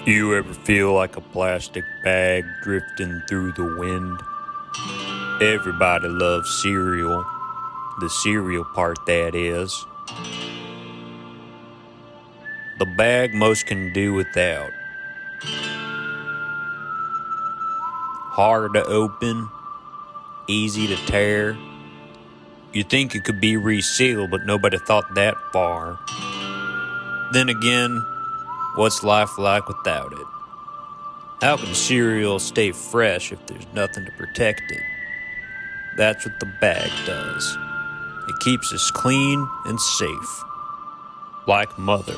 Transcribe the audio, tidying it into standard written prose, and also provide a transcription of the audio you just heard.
You ever feel like a plastic bag drifting through the wind? Everybody loves cereal, the cereal part that is. The bag most can do without. Hard to open, easy to tear. You think it could be resealed, but nobody thought that far. Then again, what's life like without it? How can cereal stay fresh if there's nothing to protect it? That's what the bag does. It keeps us clean and safe, like Mother.